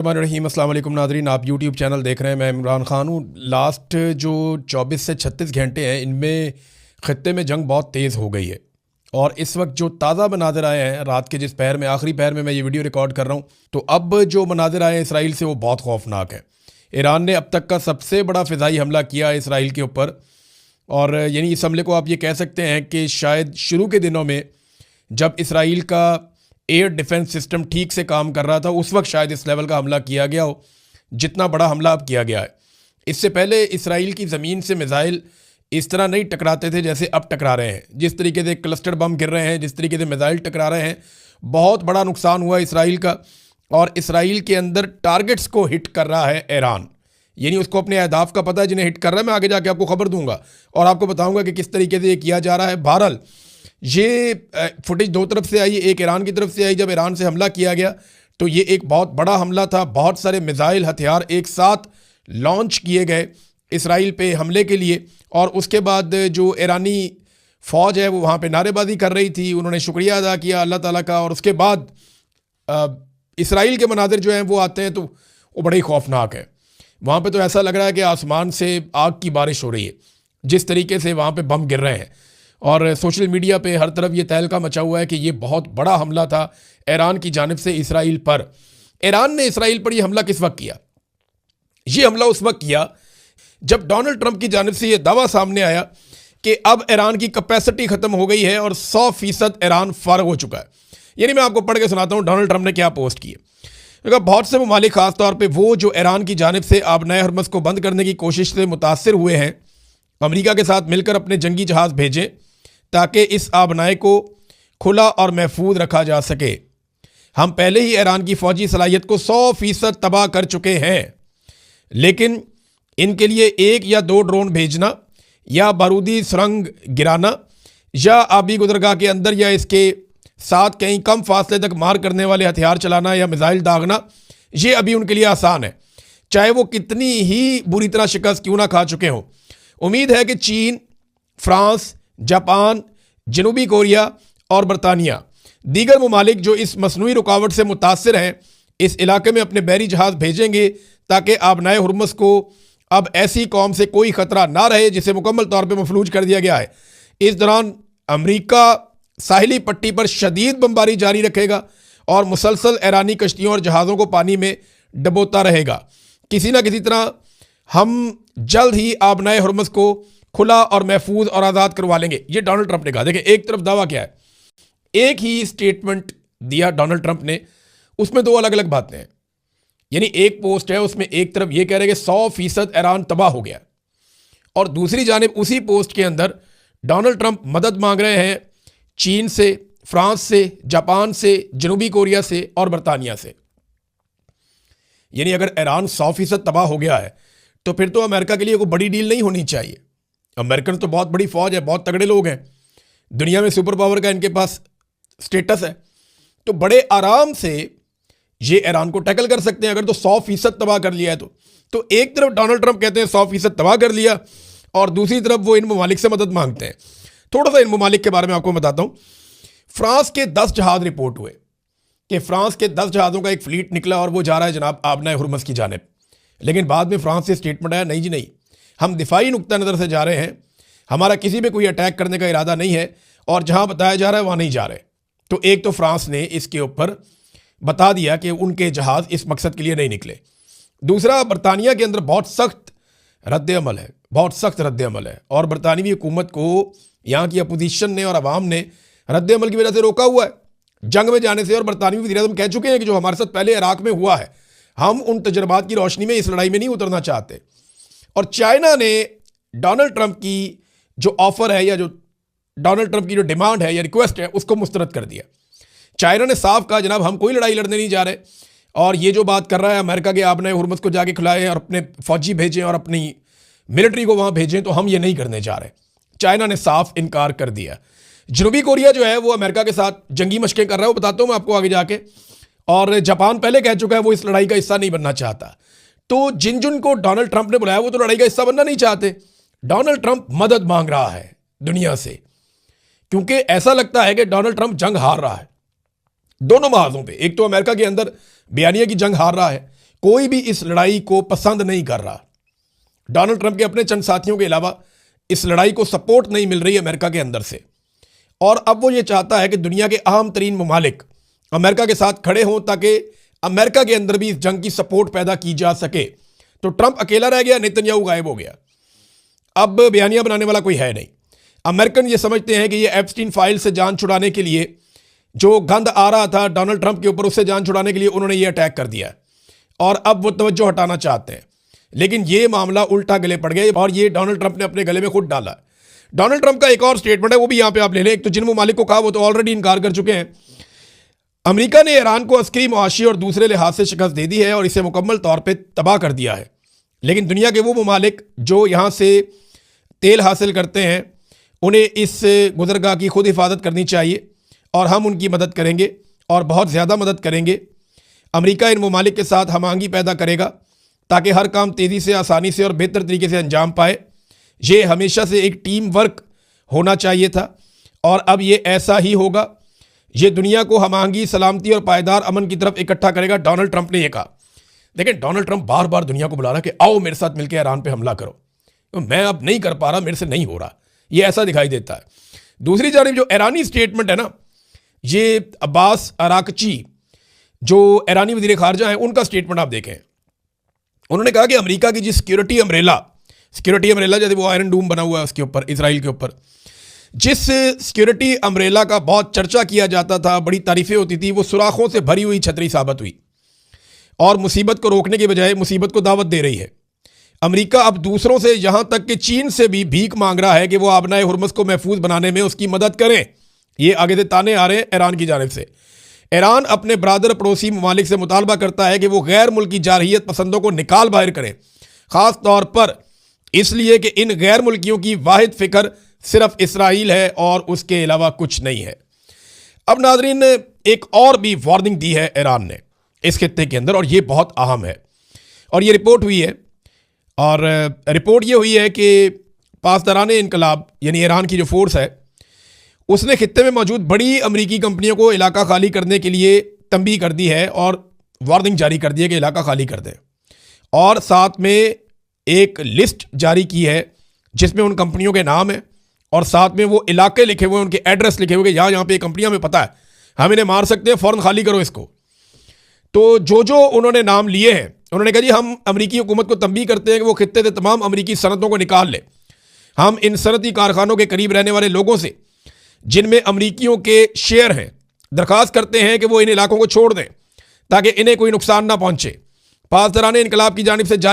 रहीम अस्सलाम वालेकुम नाज़रीन, आप यूट्यूब चैनल देख रहे हैं। मैं इमरान ख़ान हूँ। लास्ट जो 24 से 36 घंटे हैं, इनमें ख़त्ते में जंग बहुत तेज़ हो गई है और इस वक्त जो ताज़ा मनाज़र आए हैं, रात के जिस पहर में, आखिरी पहर में मैं ये वीडियो रिकॉर्ड कर रहा हूँ, तो अब जो मनाज़र आए हैं इसराइल से, वो बहुत खौफनाक है। ईरान ने अब तक का सबसे बड़ा फ़िज़ाई हमला किया है इसराइल के ऊपर, और यानी इस हमले को आप ये कह सकते हैं कि शायद शुरू के दिनों में जब इसराइल का एयर डिफेंस सिस्टम ठीक से काम कर रहा था, उस वक्त शायद इस लेवल का हमला किया गया हो जितना बड़ा हमला अब किया गया है। इससे पहले इसराइल की ज़मीन से मिसाइल इस तरह नहीं टकराते थे जैसे अब टकरा रहे हैं। जिस तरीके से क्लस्टर बम गिर रहे हैं, जिस तरीके से मिसाइल टकरा रहे हैं, बहुत बड़ा नुकसान हुआ इसराइल का। और इसराइल के अंदर टारगेट्स को हिट कर रहा है ईरान, यानी उसको अपने अहदाफ का पता है जिन्हें हिट कर रहा है। मैं आगे जाके आपको खबर दूंगा और आपको बताऊंगा कि किस तरीके से ये किया जा रहा है। बहरहाल ये फुटेज दो तरफ से आई, एक ईरान की तरफ से आई। जब ईरान से हमला किया गया तो ये एक बहुत बड़ा हमला था। बहुत सारे मिसाइल हथियार एक साथ लॉन्च किए गए इसराइल पे हमले के लिए, और उसके बाद जो ईरानी फ़ौज है वो वहाँ पे नारेबाजी कर रही थी, उन्होंने शुक्रिया अदा किया अल्लाह ताला का। और उसके बाद इसराइल के मनाजिर जो हैं वो आते हैं तो वो बड़े ही खौफनाक है। वहाँ पे तो ऐसा लग रहा है कि आसमान से आग की बारिश हो रही है, जिस तरीके से वहाँ पे बम गिर रहे हैं। और सोशल मीडिया पे हर तरफ ये तहलका मचा हुआ है कि ये बहुत बड़ा हमला था ईरान की जानिब से इसराइल पर। ईरान ने इसराइल पर ये हमला किस वक्त किया? ये हमला उस वक्त किया जब डोनाल्ड ट्रंप की जानिब से ये दावा सामने आया कि अब ईरान की कैपेसिटी ख़त्म हो गई है और 100% ईरान फारग हो चुका है। यानी मैं आपको पढ़ के सुनाता हूँ डोनाल्ड ट्रंप ने क्या पोस्ट की है। बहुत से ममालिक ख़ास तौर पर वो जो ईरान की जानिब से आबनाए हरमज़ को बंद करने की कोशिश से मुतासर हुए हैं, अमरीका के साथ मिलकर अपने जंगी जहाज़ भेजें ताकि इस आबनाए को खुला और महफूज रखा जा सके। हम पहले ही ईरान की फ़ौजी सलाहियत को 100% तबाह कर चुके हैं, लेकिन इनके लिए 1 या 2 ड्रोन भेजना या बारूदी सुरंग गिराना या आबी गुजरगाह के अंदर या इसके साथ कहीं कम फासले तक मार करने वाले हथियार चलाना या मिसाइल दागना, ये अभी उनके लिए आसान है, चाहे वो कितनी ही बुरी तरह शिकस्त क्यों ना खा चुके हों। उम्मीद है कि चीन, फ्रांस, जापान, जनूबी कोरिया और बरतानिया, दीगर ममालिक जो इस मसनूई रुकावट से मुतासर हैं, इस इलाके में अपने बहरी जहाज़ भेजेंगे ताकि आबनाए हुर्मुज़ को अब ऐसी कौम से कोई ख़तरा ना रहे जिसे मुकम्मल तौर पे मफलूज कर दिया गया है। इस दौरान अमरीका साहिली पट्टी पर शदीद बमबारी जारी रखेगा और मुसलसल ईरानी कश्तियों और जहाज़ों को पानी में डबोता रहेगा। किसी न किसी तरह हम जल्द ही आबनाए हुर्मुज़ को खुला और महफूज और आज़ाद करवा लेंगे, ये डोनाल्ड ट्रंप ने कहा। देखिए, एक तरफ दावा क्या है, एक ही स्टेटमेंट दिया डोनाल्ड ट्रंप ने, उसमें 2 अलग अलग बातें हैं। यानी एक पोस्ट है, उसमें एक तरफ ये कह रहे हैं कि 100% ईरान तबाह हो गया, और दूसरी जानिब उसी पोस्ट के अंदर डोनाल्ड ट्रंप मदद मांग रहे हैं चीन से, फ्रांस से, जापान से, जनूबी कोरिया से और बरतानिया से। यानी अगर ईरान 100% तबाह हो गया है तो फिर तो अमेरिका के लिए कोई बड़ी डील नहीं होनी चाहिए। अमेरिकन तो बहुत बड़ी फौज है, बहुत तगड़े लोग हैं, दुनिया में सुपर पावर का इनके पास स्टेटस है, तो बड़े आराम से ये ईरान को टैकल कर सकते हैं अगर तो 100% तबाह कर लिया है तो एक तरफ डोनाल्ड ट्रंप कहते हैं 100% तबाह कर लिया, और दूसरी तरफ वो इन ममालिक से मदद मांगते हैं। थोड़ा सा इन ममालिक के बारे में आपको बताता हूँ। फ्रांस के 10 जहाज़ रिपोर्ट हुए कि फ्रांस के 10 जहाज़ों का एक फ्लीट निकला और वो जा रहा है जनाब आबनाए हुर्मुज़ की जानिब। लेकिन बाद में फ्रांस से स्टेटमेंट आया, नहीं जी नहीं, हम दिफाई नुक्ता नज़र से जा रहे हैं, हमारा किसी पे कोई अटैक करने का इरादा नहीं है, और जहां बताया जा रहा है वहां नहीं जा रहे। तो एक तो फ्रांस ने इसके ऊपर बता दिया कि उनके जहाज़ इस मकसद के लिए नहीं निकले। दूसरा, बरतानिया के अंदर बहुत सख्त रद्द अमल है, बहुत सख्त रद्द अमल है, और बरतानवी हुकूमत को यहाँ की अपोजिशन ने और अवाम ने रद्द अमल की वजह से रोका हुआ है जंग में जाने से। और बरतानवी वज़ीर-ए-आज़म कह चुके हैं कि जो हमारे साथ पहले इराक में हुआ है, हम उन तजर्बात की रोशनी में इस लड़ाई में नहीं उतरना चाहते। और चाइना ने डोनाल्ड ट्रंप की जो ऑफर है या जो डोनाल्ड ट्रंप की जो डिमांड है या रिक्वेस्ट है, उसको मुस्तरद कर दिया। चाइना ने साफ कहा, जनाब हम कोई लड़ाई लड़ने नहीं जा रहे, और ये जो बात कर रहा है अमेरिका के आबनाए हुर्मुज़ को जाके खिलाएं और अपने फौजी भेजें और अपनी मिलिट्री को वहाँ भेजें, तो हम ये नहीं करने जा रहे। चाइना ने साफ इनकार कर दिया। जनूबी कोरिया जो है वो अमेरिका के साथ जंगी मशकें कर रहा है, वो बताता हूँ मैं आपको आगे जाके। और जापान पहले कह चुका है वो इस लड़ाई का हिस्सा नहीं बनना चाहता। तो जिन को डोनाल्ड ट्रंप ने बुलाया वो तो लड़ाई का हिस्सा बनना नहीं चाहते। डोनाल्ड ट्रंप मदद मांग रहा है दुनिया से, क्योंकि ऐसा लगता है कि डोनाल्ड ट्रंप जंग हार रहा है दोनों महाजों पे। एक तो अमेरिका के अंदर बयानिया की जंग हार रहा है, कोई भी इस लड़ाई को पसंद नहीं कर रहा। डोनाल्ड ट्रंप के अपने चंद साथियों के अलावा इस लड़ाई को सपोर्ट नहीं मिल रही है अमेरिका के अंदर से। और अब वो ये चाहता है कि दुनिया के अहम तरीन ममालिक अमेरिका के साथ खड़े हों ताकि अमेरिका के अंदर भी इस जंग की सपोर्ट पैदा की जा सके। तो ट्रंप अकेला रह गया, नेतन्याहू गायब हो गया। अब बयानियां बनाने वाला कोई है नहीं। अमेरिकन ये समझते हैं कि ये एप्स्टीन फाइल से जान छुड़ाने के लिए जो गंद आ रहा था डोनाल्ड ट्रंप के ऊपर, उससे जान छुड़ाने के लिए उन्होंने ये अटैक कर दिया और अब वो तवज्जो हटाना चाहते हैं। लेकिन ये मामला उल्टा गले पड़ गया और ये डोनाल्ड ट्रंप ने अपने गले में खुद डाला। डोनाल्ड ट्रंप का एक और स्टेटमेंट है, वो भी यहां पे आप ले लें। एक तो जिन ममालिक को कहा वो तो ऑलरेडी इनकार कर चुके हैं। अमेरिका ने ईरान को अस्करी, मुआशी और दूसरे लिहाज से शिकस्त दे दी है और इसे मुकम्मल तौर पर तबाह कर दिया है। लेकिन दुनिया के वो ममालिक जो यहां से तेल हासिल करते हैं, उन्हें इस गुजरगाह की खुद हिफाजत करनी चाहिए और हम उनकी मदद करेंगे और बहुत ज़्यादा मदद करेंगे। अमेरिका इन ममालिक के साथ हमआहंगी पैदा करेगा ताकि हर काम तेज़ी से, आसानी से और बेहतर तरीके से अंजाम पाए। ये हमेशा से एक टीम वर्क होना चाहिए था और अब ये ऐसा ही होगा। ये दुनिया को हमआहंगी, सलामती और पायदार अमन की तरफ इकट्ठा करेगा। डोनाल्ड ट्रंप ने यह कहा। देखिए, डोनाल्ड ट्रंप बार बार दुनिया को बुला रहा है कि आओ मेरे साथ मिलकर ईरान पे हमला करो। तो मैं अब नहीं कर पा रहा, मेरे से नहीं हो रहा, ये ऐसा दिखाई देता है। दूसरी जानिब जो ईरानी स्टेटमेंट है ना, ये अब्बास अराकची जो ईरानी वज़ीर ख़ारजा हैं, उनका स्टेटमेंट आप देखें। उन्होंने कहा कि अमेरिका की जी सिक्योरिटी अम्ब्रेला जैसे वो आयरन डूम बना हुआ है उसके ऊपर, इसराइल के ऊपर, जिस सिक्योरिटी अम्ब्रेला का बहुत चर्चा किया जाता था, बड़ी तारीफें होती थी, वो सुराखों से भरी हुई छतरी साबित हुई और मुसीबत को रोकने के बजाय मुसीबत को दावत दे रही है। अमेरिका अब दूसरों से, यहां तक कि चीन से भी भीख मांग रहा है कि वो आबनाए हुर्मुज़ को महफूज बनाने में उसकी मदद करें। ये आगे से ताने आ रहे हैं ईरान की जानिब से। ईरान अपने बरादर पड़ोसी ममालिक से मुतालबा करता है कि वो गैर मुल्की जारहियत पसंदों को निकाल बाहर करें, ख़ास तौर पर इसलिए कि इन गैर मुल्कियों की वाहिद फ़िक्र सिर्फ इसराइल है और उसके अलावा कुछ नहीं है। अब नाज़रीन, एक और भी वार्निंग दी है ईरान ने इस खित्ते के अंदर और ये बहुत अहम है और ये रिपोर्ट हुई है। और रिपोर्ट ये हुई है कि पासदारान इनकलाब यानी ईरान की जो फोर्स है, उसने खित्ते में मौजूद बड़ी अमरीकी कंपनियों को इलाका खाली करने के लिए तंबीह कर दी है और वार्निंग जारी कर दी है कि इलाका खाली कर दें। और साथ में एक लिस्ट जारी की है जिसमें उन कंपनियों के नाम है और साथ में वो इलाके लिखे हुए हैं, उनके एड्रेस लिखे हुए, यहाँ पे कंपनियाँ में पता है हम इन्हें मार सकते हैं, फ़ौरन खाली करो इसको। तो जो उन्होंने नाम लिए हैं, उन्होंने कहा जी हम अमरीकी हुकूमत को तंबीह करते हैं कि वो खित्ते से तमाम अमरीकी सनतों को निकाल ले। हम इन सनती कारखानों के करीब रहने वाले लोगों से जिनमें अमरीकियों के शेयर हैं, दरख्वास्त करते हैं कि वो इन इलाकों को छोड़ दें ताकि इन्हें कोई नुकसान ना पहुंचे। पासदारान इनकलाब की जानिब से जारी